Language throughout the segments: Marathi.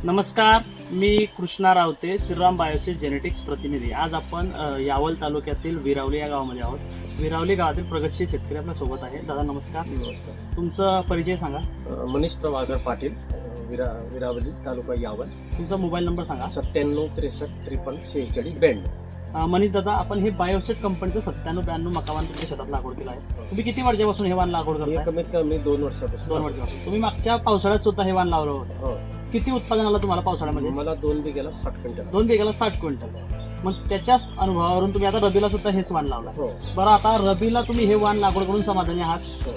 नमस्कार, मी कृष्णा रावते, श्रीराम बायोसीड जेनेटिक्स प्रतिनिधी। आज आपण यावल तालुक्यातील विरावली या गावामध्ये आहोत। विरावली गावातील प्रगतशील शेतकरी आपल्या सोबत आहे। दादा नमस्कार। नमस्कार। तुमचा परिचय सांगा। मनीष प्रभाकर पाटील, विरावली तालुका यावल। तुमचा मोबाईल नंबर सांगा। 97 63 53 46 92। मनीष दादा, आपण हे बायोसीड कंपनीचं 9792 मकावान तुमच्या शेतात लागवड केलं आहे। तुम्ही किती वर्षापासून हे वाण लागवड करताय? कमीत कमी 2 वर्षापासून। 2 वर्षापासून। तुम्ही मागच्या पावसाळ्यात सुद्धा हे वाण लावलं होतं। हो। किती उत्पादन आलं तुम्हाला पावसाळ्यामध्ये? मला 2 बिघाला 60 क्विंटल। 2 बिघाला 60 क्विंटल। मग त्याच्याच अनुभवावरून तुम्ही आता रबीला सुद्धा हेच वाण लावला। हो। बरं, आता रबीला तुम्ही हे वाण लागवड करून समाधानी आहात? हो।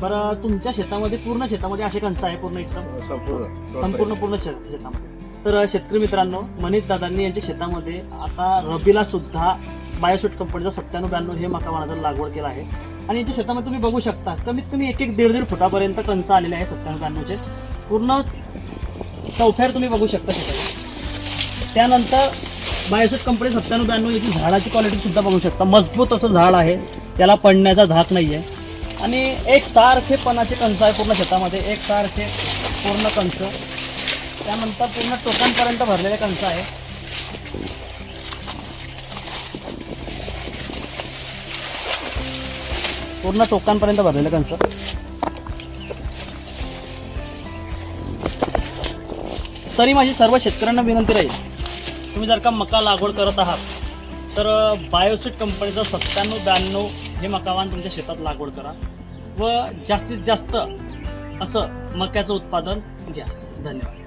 बरं, तुमच्या शेतामध्ये पूर्ण शेतामध्ये असे कंच आहे? पूर्ण एकदम संपूर्ण शेतामध्ये? तर शेतकरी मित्रांनो, मनीष दादांनी यांच्या शेतामध्ये आता रबीला सुद्धा बायोसीड कंपनीचा 9792 हे मका वाणाचं लागवड केला आहे। आणि यांच्या शेतामध्ये तुम्ही बघू शकता कमीत कमी 1-1.5 फुटापर्यंत कंच आलेले आहे 9792चे। पूर्ण चौफेर तुम्ही बघू शकता शेतात। त्यानंतर बायोसीड कंपनी 9792 याची झाडाची क्वालिटी सुद्धा बघू शकता। मजबूत असं झाड आहे, त्याला पडण्याचा धाक नाही आहे। आणि एक सारखेपणाचे कंच आहे पूर्ण शेतामध्ये, एक सारखे पूर्ण कंच। त्यानंतर पूर्ण टोकांपर्यंत भरलेले कंच आहे। पूर्ण टोकांपर्यंत भरलेले कंच। तरी माझी सर्व शेतकऱ्यांना विनंती राहील, तुम्ही जर का मका लागवड करत आहात तर बायोसीड कंपनीचं 9792 हे मकावान तुमच्या शेतात लागवड करा व जास्तीत जास्त असं मक्याचं उत्पादन घ्या। धन्यवाद।